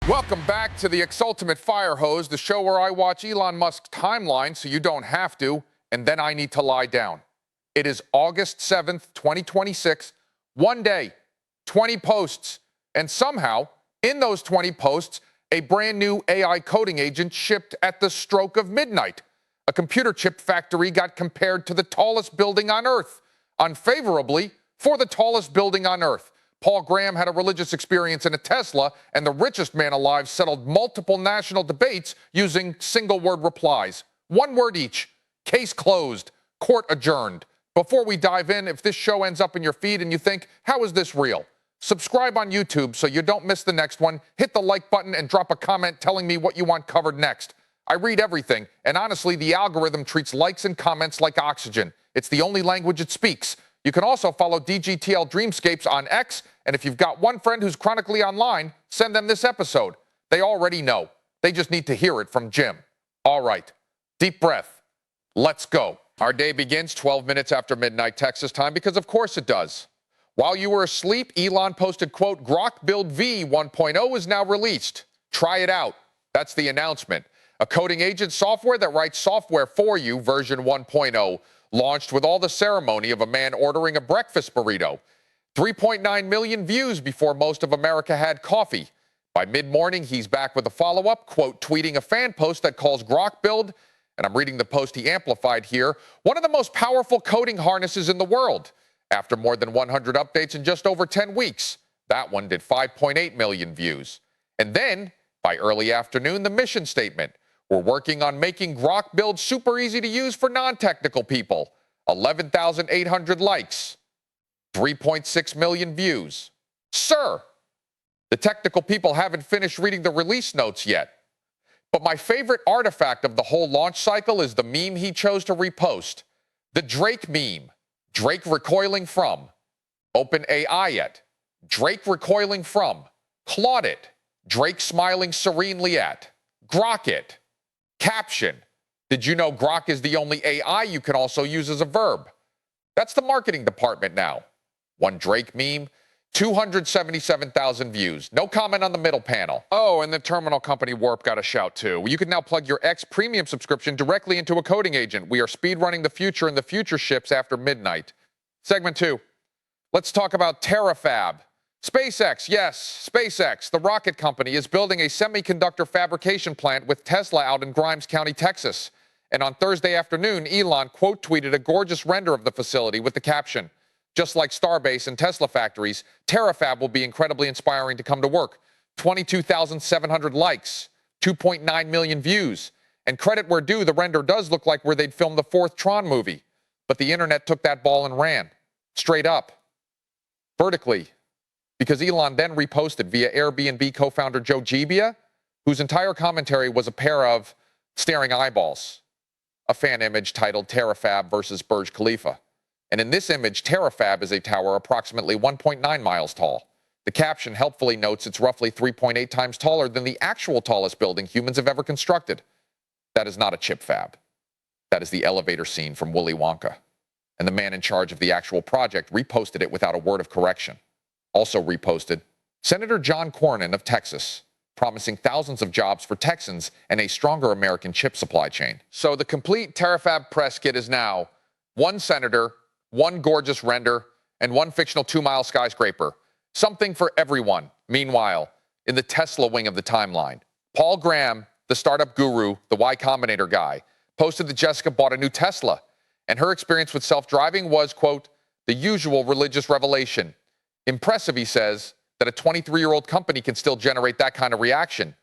Welcome back to the Exultimate Fire Hose, the show where I watch Elon Musk's timeline so you don't have to, and then I need to lie down. It is August 7th, 2026. One day, 20 posts, and somehow, in those 20 posts, a brand new AI coding agent shipped at the stroke of midnight. A computer chip factory got compared to the tallest building on Earth, unfavorably for the tallest building on Earth. Paul Graham had a religious experience in a Tesla, and the richest man alive settled multiple national debates using single-word replies. One word each. Case closed. Court adjourned. Before we dive in, if this show ends up in your feed and you think, how is this real? Subscribe on YouTube so you don't miss the next one. Hit the like button and drop a comment telling me what you want covered next. I read everything, and honestly, the algorithm treats likes and comments like oxygen. It's the only language it speaks. You can also follow DGTL Dreamscapes on X, and if you've got one friend who's chronically online, send them this episode. They already know. They just need to hear it from Jim. All right, deep breath. Let's go. Our day begins 12 minutes after midnight Texas time, because of course it does. While you were asleep, Elon posted, quote, Grok Build V 1.0 is now released. Try it out. That's the announcement. A coding agent software that writes software for you, version 1.0, launched with all the ceremony of a man ordering a breakfast burrito. 3.9 million views before most of America had coffee. By mid-morning, he's back with a follow-up, quote, tweeting a fan post that calls Grok Build, and I'm reading the post he amplified here, one of the most powerful coding harnesses in the world. After more than 100 updates in just over 10 weeks, that one did 5.8 million views. And then, by early afternoon, the mission statement. We're working on making Grok Build super easy to use for non-technical people. 11,800 likes. 3.6 million views. Sir, the technical people haven't finished reading the release notes yet. But my favorite artifact of the whole launch cycle is the meme he chose to repost. The Drake meme. Drake recoiling from. OpenAI it. Drake recoiling from. Claude it. Drake smiling serenely at. Grok it. Caption. Did you know Grok is the only AI you can also use as a verb? That's the marketing department now. One Drake meme, 277,000 views. No comment on the middle panel. Oh, and the terminal company Warp got a shout too. You can now plug your X premium subscription directly into a coding agent. We are speedrunning the future, and the future ships after midnight. Segment 2. Let's talk about Terafab. SpaceX, yes, SpaceX, the rocket company, is building a semiconductor fabrication plant with Tesla out in Grimes County, Texas. And on Thursday afternoon, Elon quote tweeted a gorgeous render of the facility with the caption, just like Starbase and Tesla factories, Terafab will be incredibly inspiring to come to work. 22,700 likes, 2.9 million views. And credit where due, the render does look like where they'd filmed the fourth Tron movie. But the internet took that ball and ran. Straight up. Vertically. Because Elon then reposted via Airbnb co-founder Joe Gebbia, whose entire commentary was a pair of staring eyeballs. A fan image titled Terafab versus Burj Khalifa. And in this image, Terafab is a tower approximately 1.9 miles tall. The caption helpfully notes it's roughly 3.8 times taller than the actual tallest building humans have ever constructed. That is not a chip fab. That is the elevator scene from Willy Wonka. And the man in charge of the actual project reposted it without a word of correction. Also reposted, Senator John Cornyn of Texas, promising thousands of jobs for Texans and a stronger American chip supply chain. So the complete Terafab press kit is now one senator, one gorgeous render, and one fictional 2-mile skyscraper. Something for everyone. Meanwhile, in the Tesla wing of the timeline, Paul Graham, the startup guru, the Y Combinator guy, posted that Jessica bought a new Tesla, and her experience with self-driving was, quote, the usual religious revelation. Impressive, he says, that a 23-year-old company can still generate that kind of reaction.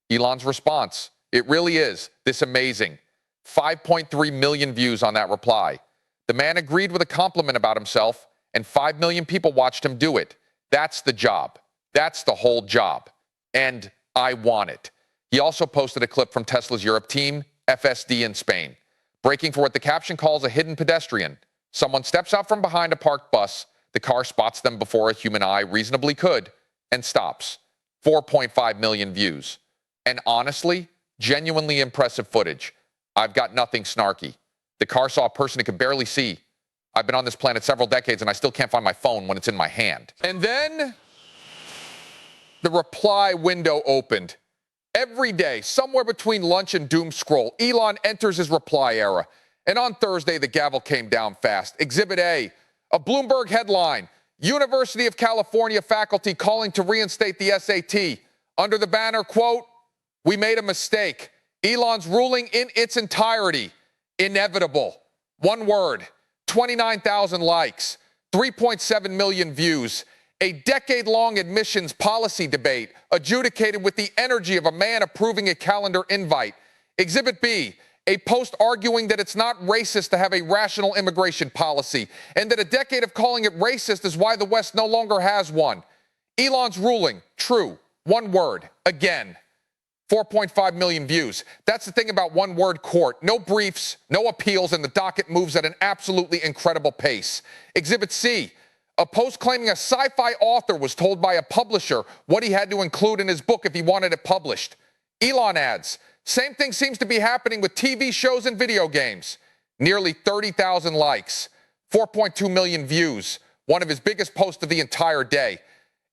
Elon's response, it really is this amazing. 5.3 million views on that reply. The man agreed with a compliment about himself, and 5 million people watched him do it. That's the job. That's the whole job. And I want it. He also posted a clip from Tesla's Europe team, FSD in Spain, breaking for what the caption calls a hidden pedestrian. Someone steps out from behind a parked bus. The car spots them before a human eye reasonably could and stops. 4.5 million views. And honestly, genuinely impressive footage. I've got nothing snarky. The car saw a person it could barely see. I've been on this planet several decades and I still can't find my phone when it's in my hand. And then the reply window opened. Every day, somewhere between lunch and doom scroll, Elon enters his reply era. And on Thursday, the gavel came down fast. Exhibit A, a Bloomberg headline, University of California faculty calling to reinstate the SAT. Under the banner, quote, "We made a mistake. Elon's ruling in its entirety. Inevitable." One word, 29,000 likes, 3.7 million views. A decade-long admissions policy debate adjudicated with the energy of a man approving a calendar invite. Exhibit B, a post arguing that it's not racist to have a rational immigration policy and that a decade of calling it racist is why the West no longer has one. Elon's ruling, true, one word, again. 4.5 million views. That's the thing about one-word court. No briefs, no appeals, and the docket moves at an absolutely incredible pace. Exhibit C, a post claiming a sci-fi author was told by a publisher what he had to include in his book if he wanted it published. Elon adds, same thing seems to be happening with TV shows and video games. Nearly 30,000 likes, 4.2 million views, one of his biggest posts of the entire day.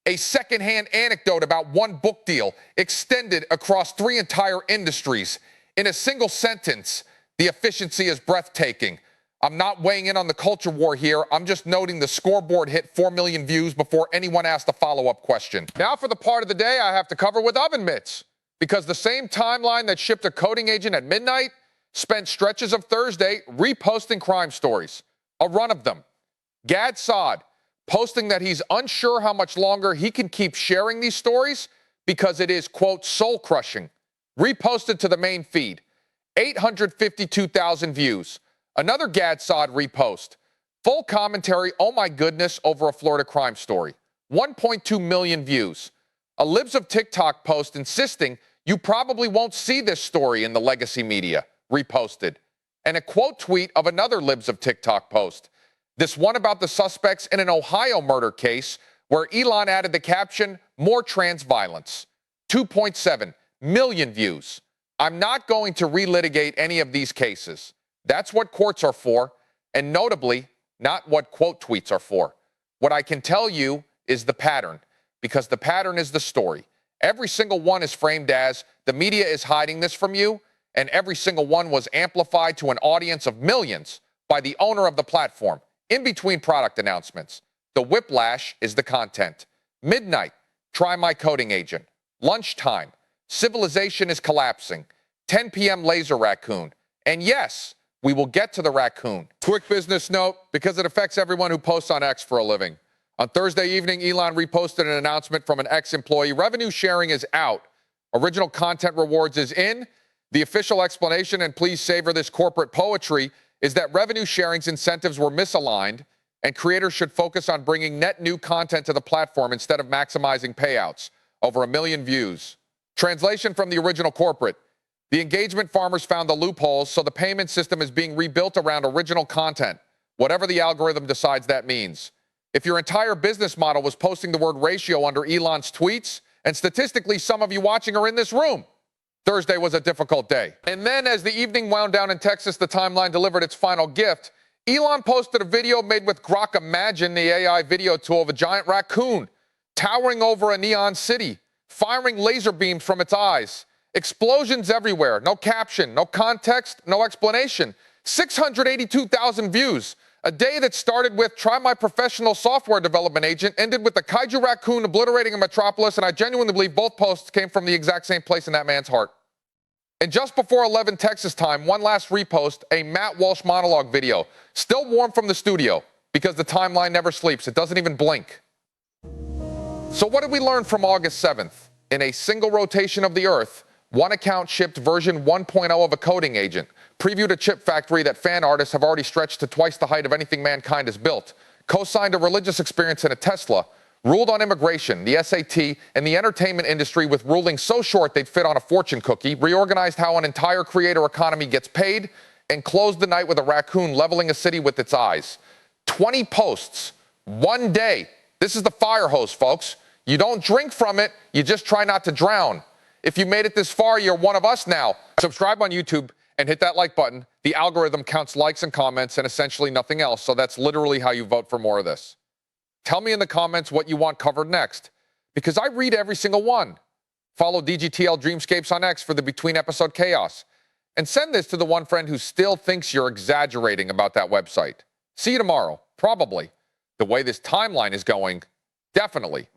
A secondhand anecdote about one book deal extended across 3 entire industries. In a single sentence, the efficiency is breathtaking. I'm not weighing in on the culture war here. I'm just noting the scoreboard hit 4 million views before anyone asked a follow-up question. Now for the part of the day I have to cover with oven mitts, because the same timeline that shipped a coding agent at midnight spent stretches of Thursday reposting crime stories. A run of them. Gad Saad posting that he's unsure how much longer he can keep sharing these stories because it is, quote, soul-crushing. Reposted to the main feed. 852,000 views. Another Gad Saad repost. Full commentary, oh my goodness, over a Florida crime story. 1.2 million views. A Libs of TikTok post insisting you probably won't see this story in the legacy media. Reposted. And a quote tweet of another Libs of TikTok post. This one about the suspects in an Ohio murder case where Elon added the caption, more trans violence. 2.7 million views. I'm not going to relitigate any of these cases. That's what courts are for, and notably, not what quote tweets are for. What I can tell you is the pattern, because the pattern is the story. Every single one is framed as, the media is hiding this from you, and every single one was amplified to an audience of millions by the owner of the platform, in between product announcements. The whiplash is the content. Midnight, try my coding agent. Lunchtime, civilization is collapsing. 10 p.m. Laser Raccoon. And yes, we will get to the raccoon. Quick business note, because it affects everyone who posts on X for a living. On Thursday evening, Elon reposted an announcement from an X-employee. Revenue sharing is out. Original content rewards is in. The official explanation, and please savor this corporate poetry, is that revenue sharing's incentives were misaligned, and creators should focus on bringing net new content to the platform instead of maximizing payouts. Over 1 million views. Translation from the original corporate. The engagement farmers found the loopholes, so the payment system is being rebuilt around original content, whatever the algorithm decides that means. If your entire business model was posting the word ratio under Elon's tweets, and statistically some of you watching are in this room, Thursday was a difficult day. And then as the evening wound down in Texas, the timeline delivered its final gift. Elon posted a video made with Grok Imagine, the AI video tool, of a giant raccoon towering over a neon city, firing laser beams from its eyes. Explosions everywhere, no caption, no context, no explanation. 682,000 views. A day that started with try my professional software development agent, ended with the kaiju raccoon obliterating a metropolis, and I genuinely believe both posts came from the exact same place in that man's heart. And just before 11 Texas time, one last repost, a Matt Walsh monologue video, still warm from the studio, because the timeline never sleeps. It doesn't even blink. So what did we learn from August 7th? In a single rotation of the Earth, one account shipped version 1.0 of a coding agent, previewed a chip factory that fan artists have already stretched to twice the height of anything mankind has built, co-signed a religious experience in a Tesla, ruled on immigration, the SAT, and the entertainment industry with rulings so short they'd fit on a fortune cookie, reorganized how an entire creator economy gets paid, and closed the night with a raccoon leveling a city with its eyes. 20 posts, one day. This is the fire hose, folks. You don't drink from it, you just try not to drown. If you made it this far, you're one of us now. Subscribe on YouTube and hit that like button. The algorithm counts likes and comments and essentially nothing else, so that's literally how you vote for more of this. Tell me in the comments what you want covered next. because I read every single one. Follow DGTL Dreamscapes on X for the between episode chaos. And send this to the one friend who still thinks you're exaggerating about that website. See you tomorrow. Probably. The way this timeline is going, definitely.